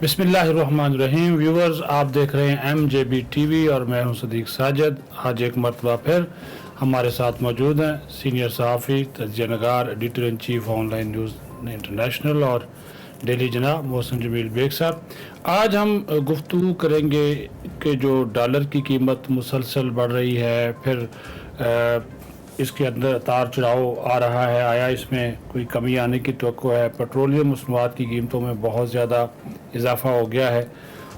بسم اللہ الرحمن الرحیم. ویورز، آپ دیکھ رہے ہیں MJB TV اور میں ہوں صدیق ساجد. آج ایک مرتبہ پھر ہمارے ساتھ موجود ہیں سینئر صحافی، تجزیہ نگار، editor in chief on line news international اور ڈیلی جناب محسن جمیل بیگ صاحب. آج ہم گفتگو کریں گے کہ جو ڈالر کی قیمت مسلسل بڑھ رہی ہے، پھر اس کے اندر اتار چڑھاؤ آ رہا ہے، آیا اس میں کوئی کمی آنے کی توقع ہے؟ پیٹرولیم مصنوعات کی قیمتوں میں بہت زیادہ اضافہ ہو گیا ہے،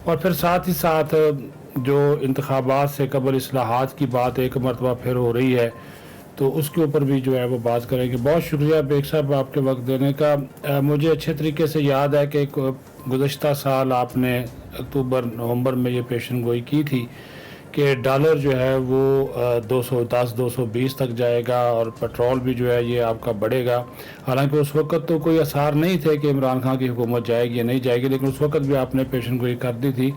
اور پھر ساتھ ہی ساتھ جو انتخابات سے قبل اصلاحات کی بات ایک مرتبہ پھر ہو رہی ہے، تو اس کے اوپر بھی جو ہے وہ بات کریں گے. بہت شکریہ بیگ صاحب آپ کے وقت دینے کا. مجھے اچھے طریقے سے یاد ہے کہ گزشتہ سال آپ نے اکتوبر نومبر میں یہ پیشن گوئی کی تھی کہ ڈالر جو ہے وہ 210 220 تک جائے گا، اور پیٹرول بھی جو ہے یہ آپ کا بڑھے گا. حالانکہ اس وقت تو کوئی آثار نہیں تھے کہ عمران خان کی حکومت جائے گی یا نہیں جائے گی، لیکن اس وقت بھی آپ نے پیشن گوئی کر دی تھی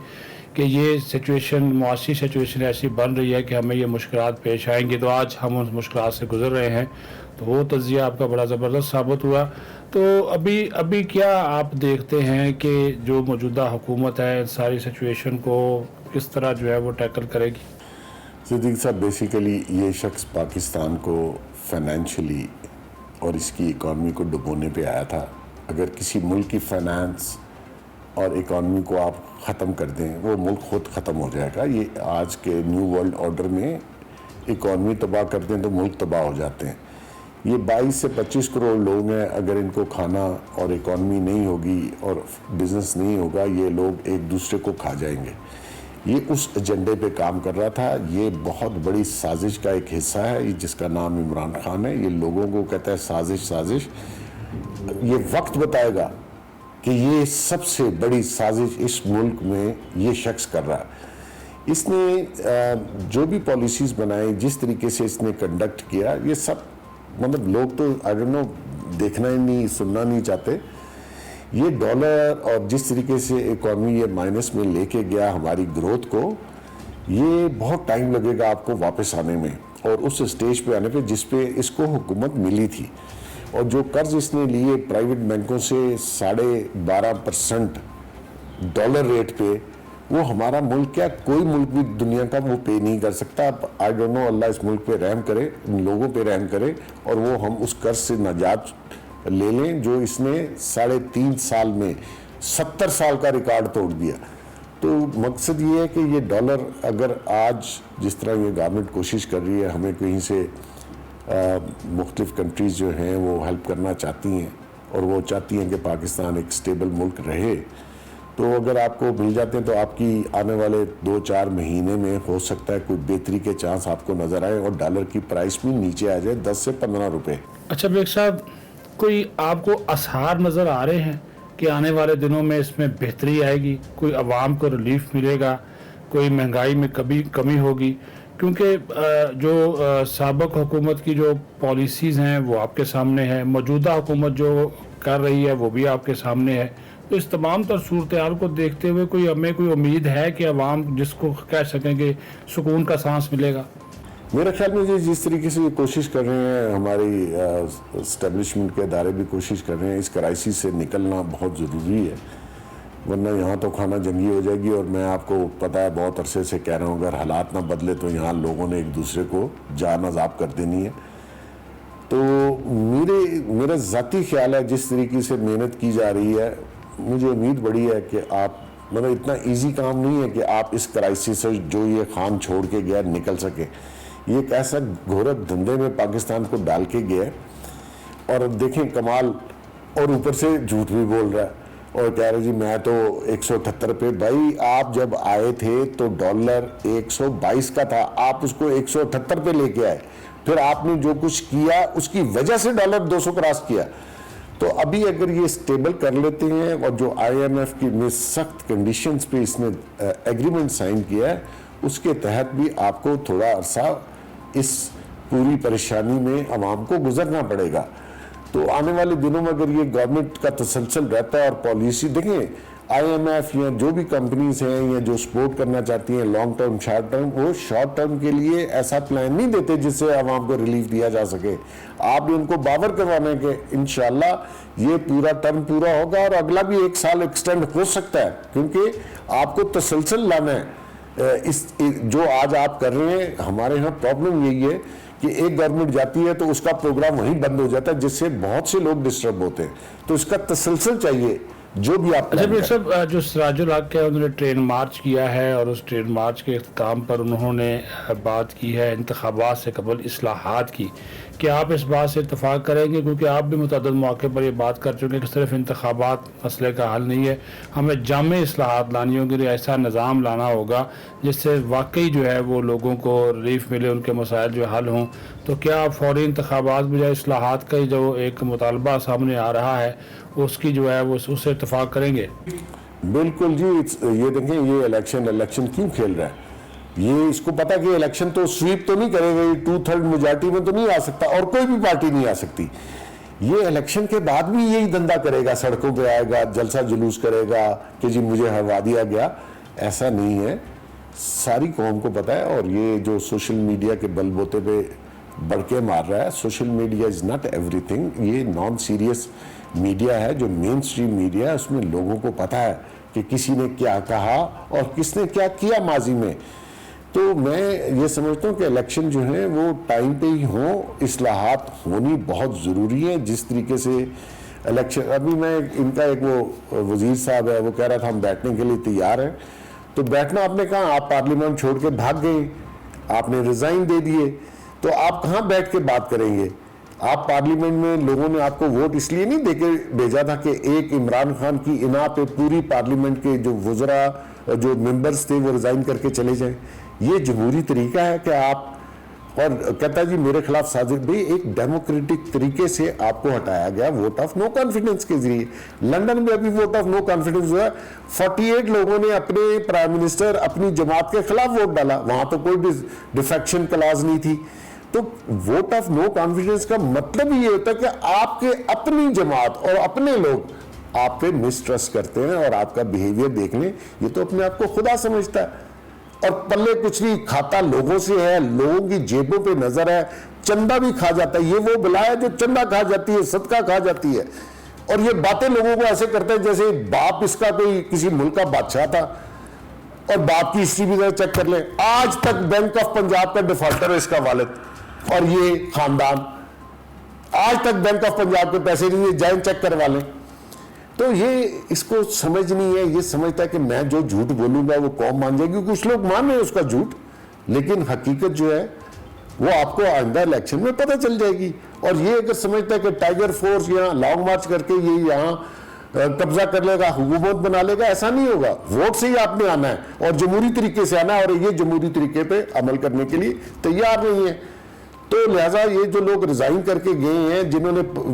کہ یہ معاشی سچویشن ایسی بن رہی ہے کہ ہمیں یہ مشکلات پیش آئیں گی. تو آج ہم ان مشکلات سے گزر رہے ہیں، تو وہ تجزیہ آپ کا بڑا زبردست ثابت ہوا. تو ابھی کیا آپ دیکھتے ہیں کہ جو موجودہ حکومت ہے ساری سچویشن کو کس طرح جو ہے وہ ٹیکل کرے گی؟ صدیق صاحب، بیسیکلی یہ شخص پاکستان کو فائنینشلی اور اس کی اکانومی کو ڈبونے پہ آیا تھا. اگر کسی ملک کی فائنانس اور اکانومی کو آپ ختم کر دیں، وہ ملک خود ختم ہو جائے گا. یہ آج کے نیو ورلڈ آرڈر میں اکانومی تباہ کر دیں تو ملک تباہ ہو جاتے ہیں. یہ 22 سے 25 کروڑ لوگ ہیں، اگر ان کو کھانا اور اکانومی نہیں ہوگی اور بزنس نہیں ہوگا، یہ لوگ ایک دوسرے کو کھا جائیں گے. یہ اس ایجنڈے پہ کام کر رہا تھا. یہ بہت بڑی سازش کا ایک حصہ ہے جس کا نام عمران خان ہے. یہ لوگوں کو کہتا ہے سازش. یہ وقت بتائے گا کہ یہ سب سے بڑی سازش اس ملک میں یہ شخص کر رہا ہے. اس نے جو بھی پالیسیز بنائیں، جس طریقے سے اس نے کنڈکٹ کیا، یہ سب مطلب لوگ تو آئی ڈونٹ نو دیکھنا ہی نہیں، سننا نہیں چاہتے. یہ ڈالر اور جس طریقے سے اکانومی یہ مائنس میں لے کے گیا ہماری گروتھ کو، یہ بہت ٹائم لگے گا آپ کو واپس آنے میں اور اس اسٹیج پہ آنے پہ جس پہ اس کو حکومت ملی تھی. اور جو قرض اس نے لیے پرائیویٹ بینکوں سے 12.5% ڈالر ریٹ پہ، وہ ہمارا ملک کیا کوئی ملک بھی دنیا کا وہ پے نہیں کر سکتا. آئی ڈونٹ نو، اللہ اس ملک پہ رحم کرے، ان لوگوں پہ رحم کرے، اور وہ ہم اس قرض سے نجات لے لیں جو اس نے 3.5 سال میں 70 سال کا ریکارڈ توڑ دیا. تو مقصد یہ ہے کہ یہ ڈالر اگر آج جس طرح یہ گورنمنٹ کوشش کر رہی ہے، ہمیں کہیں سے مختلف کنٹریز جو ہیں وہ ہیلپ کرنا چاہتی ہیں اور وہ چاہتی ہیں کہ پاکستان ایک سٹیبل ملک رہے، تو اگر آپ کو مل جاتے ہیں تو آپ کی آنے والے 2-4 مہینے میں ہو سکتا ہے کوئی بہتری کے چانس آپ کو نظر آئے اور ڈالر کی پرائس بھی نیچے آ جائے 10 سے 15 روپے. اچھا بیگ صاحب، کوئی آپ کو آثار نظر آ رہے ہیں کہ آنے والے دنوں میں اس میں بہتری آئے گی؟ کوئی عوام کو ریلیف ملے گا؟ کوئی مہنگائی میں کمی ہوگی؟ کیونکہ جو سابق حکومت کی جو پالیسیز ہیں وہ آپ کے سامنے ہے، موجودہ حکومت جو کر رہی ہے وہ بھی آپ کے سامنے ہے. تو اس تمام تر صورتحال کو دیکھتے ہوئے ہمیں کوئی امید ہے کہ عوام جس کو کہہ سکیں کہ سکون کا سانس ملے گا؟ میرے خیال میں جس طریقے سے یہ کوشش کر رہے ہیں، ہماری اسٹیبلشمنٹ کے ادارے بھی کوشش کر رہے ہیں، اس کرائسس سے نکلنا بہت ضروری ہے، ورنہ یہاں تو کھانا جنگی ہو جائے گی. اور میں آپ کو پتہ ہے بہت عرصے سے کہہ رہا ہوں، اگر حالات نہ بدلے تو یہاں لوگوں نے ایک دوسرے کو جان عذاب کر دینی ہے. تو میرا ذاتی خیال ہے جس طریقے سے محنت کی جا رہی ہے، مجھے امید بڑی ہے کہ آپ مطلب اتنا ایزی کام نہیں ہے کہ آپ اس کرائسس سے جو یہ خان چھوڑ کے گیا نکل سکیں. یہ ایک ایسا گھورت دھندے میں پاکستان کو ڈال کے گیا ہے، اور دیکھیں کمال، اور اوپر سے جھوٹ بھی بول رہا ہے اور کہہ رہے جی میں تو 178 پہ. بھائی آپ جب آئے تھے تو ڈالر 122 کا تھا، آپ اس کو 178 پہ لے کے آئے، پھر آپ نے جو کچھ کیا اس کی وجہ سے ڈالر 200 کراس کیا. تو ابھی اگر یہ سٹیبل کر لیتے ہیں، اور جو IMF کی سخت کنڈیشنز پہ اس نے ایگریمنٹ سائن کیا ہے، اس کے تحت بھی آپ کو تھوڑا عرصہ اس پوری پریشانی میں عوام کو گزرنا پڑے گا. تو آنے والے دنوں میں اگر یہ گورنمنٹ کا تسلسل رہتا ہے اور پالیسی دیکھیں، IMF یا جو بھی کمپنیز ہیں یا جو سپورٹ کرنا چاہتی ہیں لانگ ٹرم شارٹ ٹرم، وہ شارٹ ٹرم کے لیے ایسا پلان نہیں دیتے جس سے عوام کو ریلیف دیا جا سکے. آپ نے ان کو باور کروانا ہے کہ انشاءاللہ یہ پورا ٹرم پورا ہوگا اور اگلا بھی 1 سال ایکسٹینڈ ہو سکتا ہے، کیونکہ آپ کو تسلسل لانا ہے. جو آج آپ کر رہے ہیں، ہمارے ہاں پرابلم یہی ہے کہ ایک گورنمنٹ جاتی ہے تو اس کا پروگرام وہیں بند ہو جاتا ہے، جس سے بہت سے لوگ ڈسٹرب ہوتے ہیں. تو اس کا تسلسل چاہیے جو بھی آپ اچھا ڈاکٹر صاحب، جو سراج الحق ہے انہوں نے ٹرین مارچ کیا ہے اور اس ٹرین مارچ کے اختتام پر انہوں نے بات کی ہے انتخابات سے قبل اصلاحات کی. کیا آپ اس بات سے اتفاق کریں گے؟ کیونکہ آپ بھی متعدد مواقع پر یہ بات کر چکے کہ صرف انتخابات مسئلے کا حل نہیں ہے، ہمیں جامع اصلاحات لانی ہوگی، ایسا نظام لانا ہوگا جس سے واقعی جو ہے وہ لوگوں کو ریلیف ملے، ان کے مسائل جو حل ہوں. تو کیا آپ فوری انتخابات بجائے اصلاحات کا جو ایک مطالبہ سامنے آ رہا ہے اس کی جو ہے وہ اس سے اتفاق کریں گے؟ بالکل جی. یہ دیکھیں، یہ الیکشن کیوں کھیل رہا ہے؟ یہ اس کو پتا کہ الیکشن تو سویپ تو نہیں کرے گا، 2/3 میجارٹی میں تو نہیں آ سکتا اور کوئی بھی پارٹی نہیں آ سکتی. یہ الیکشن کے بعد بھی یہی دھندا کرے گا، سڑکوں پہ آئے گا، جلسہ جلوس کرے گا کہ جی مجھے ہروا دیا گیا. ایسا نہیں ہے، ساری قوم کو پتا ہے. اور یہ جو سوشل میڈیا کے بل بوتے پہ بڑھ کے مار رہا ہے، social media is not every thing. یہ نان سیریس میڈیا ہے جو مین سٹریم میڈیا ہے. اس میں لوگوں کو پتا ہے کہ کسی نے کیا کہا اور کس نے کیا کیا ماضی میں. تو میں یہ سمجھتا ہوں کہ الیکشن جو ہیں وہ ٹائم پہ ہی ہوں، اصلاحات ہونی بہت ضروری ہے. جس طریقے سے الیکشن، ابھی میں ان کا ایک وہ وزیر صاحب ہے، وہ کہہ رہا تھا ہم بیٹھنے کے لیے تیار ہیں. تو بیٹھنا آپ نے کہا، آپ پارلیمنٹ چھوڑ کے بھاگ گئے، آپ نے ریزائن دے دیے، تو آپ کہاں بیٹھ کے بات کریں گے؟ آپ پارلیمنٹ میں لوگوں نے آپ کو ووٹ اس لیے نہیں دے کے بھیجا تھا کہ ایک عمران خان کی انا پہ پوری پارلیمنٹ کے جو وزراء جو ممبرز تھے وہ ریزائن کر کے چلے جائیں. یہ جمہوری طریقہ ہے کہ آپ، اور کہتا جی میرے خلاف سازش. بھی ایک ڈیموکریٹک طریقے سے آپ کو ہٹایا گیا ووٹ آف نو کانفیڈنس کے ذریعے. لندن میں ابھی ووٹ آف نو کانفیڈنس ہوا، 48 لوگوں نے اپنے پرائم منسٹر اپنی جماعت کے خلاف ووٹ ڈالا. وہاں تو کوئی ڈیفیکشن کلاز نہیں تھی. تو ووٹ آف نو کانفیڈنس کا مطلب یہ ہوتا ہے کہ آپ کے اپنی جماعت اور اپنے لوگ آپ پہ مسٹرسٹ کرتے ہیں. اور آپ کا بیہیویئر دیکھ لیں، یہ تو اپنے آپ کو خدا سمجھتا ہے اور پلے کچھ نہیں کھاتا، لوگوں سے ہے، لوگوں کی جیبوں پہ نظر ہے، چندہ بھی کھا جاتا ہے. یہ وہ بلا ہے جو چندہ کھا جاتی ہے، صدقہ کھا جاتی ہے. اور یہ باتیں لوگوں کو ایسے کرتے ہیں جیسے باپ اس کا کوئی کسی ملک کا بادشاہ تھا. اور باپ کی ہسٹری بھی ذرا چیک کر لیں، آج تک بینک آف پنجاب کا ڈیفالٹر ہے اس کا والد اور یہ خاندان. آج تک بینک آف پنجاب کے پیسے نہیں ہے، جائیں چیک کروا لیں. تو یہ اس کو سمجھ نہیں ہے. یہ سمجھتا ہے کہ میں جو جھوٹ بولوں گا وہ قوم مان جائے گی. کچھ لوگ مان رہے ہیں اس کا جھوٹ، لیکن حقیقت جو ہے وہ آپ کو آئندہ الیکشن میں پتہ چل جائے گی. اور یہ اگر سمجھتا ہے کہ ٹائیگر فورس یہاں لانگ مارچ کر کے یہ یہاں قبضہ کر لے گا، حکومت بنا لے گا، ایسا نہیں ہوگا. ووٹ سے ہی آپ نے آنا ہے اور جمہوری طریقے سے آنا ہے. اور یہ جمہوری طریقے پہ عمل کرنے کے لیے تیار نہیں ہے. تو لہٰذا یہ جو لوگ ریزائن کر کے گئے ہیں،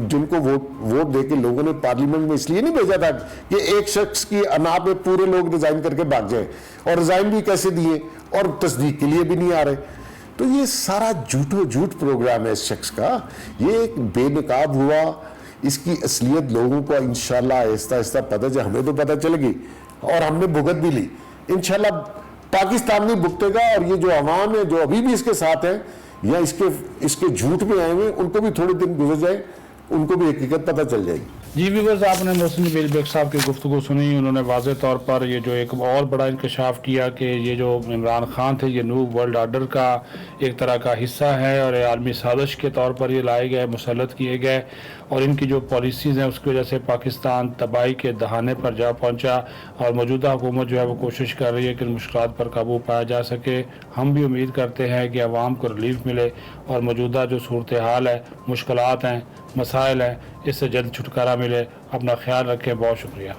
جن کو ووٹ دے کے لوگوں نے پارلیمنٹ میں اس لیے نہیں بھیجا تھا کہ ایک شخص کی انا پہ پورے لوگ ریزائن کر کے بھاگ جائیں. اور ریزائن بھی کیسے دیے اور تصدیق کے لیے بھی نہیں آ رہے. تو یہ سارا جھوٹ پروگرام ہے اس شخص کا. یہ ایک بے نقاب ہوا. اس کی اصلیت لوگوں کو انشاءاللہ آہستہ آہستہ پتہ چلے. ہمیں تو پتہ چل گئی اور ہم نے بھگت بھی لی. انشاءاللہ پاکستان نہیں بھگتے گا. اور یہ جو عوام ہے جو ابھی بھی اس کے ساتھ ہیں یا اس کے جھوٹ میں آئے ہوئے، ان کو بھی تھوڑے دن گزر جائے، ان کو بھی حقیقت پتہ چل جائے گی. جی ویورز، آپ نے محسن نبیل بیگ صاحب کی گفتگو سنی. انہوں نے واضح طور پر یہ جو ایک اور بڑا انکشاف کیا کہ یہ جو عمران خان تھے یہ نیو ورلڈ آرڈر کا ایک طرح کا حصہ ہے اور عالمی سازش کے طور پر یہ لائے گئے، مسلط کیے گئے. اور ان کی جو پالیسیز ہیں اس کی وجہ سے پاکستان تباہی کے دہانے پر جا پہنچا. اور موجودہ حکومت جو ہے وہ کوشش کر رہی ہے کہ ان مشکلات پر قابو پایا جا سکے. ہم بھی امید کرتے ہیں کہ عوام کو ریلیف ملے اور موجودہ جو صورتحال ہے، مشکلات ہیں، مسائل ہیں، اس سے جلد چھٹکارا ملے. اپنا خیال رکھیں. بہت شکریہ.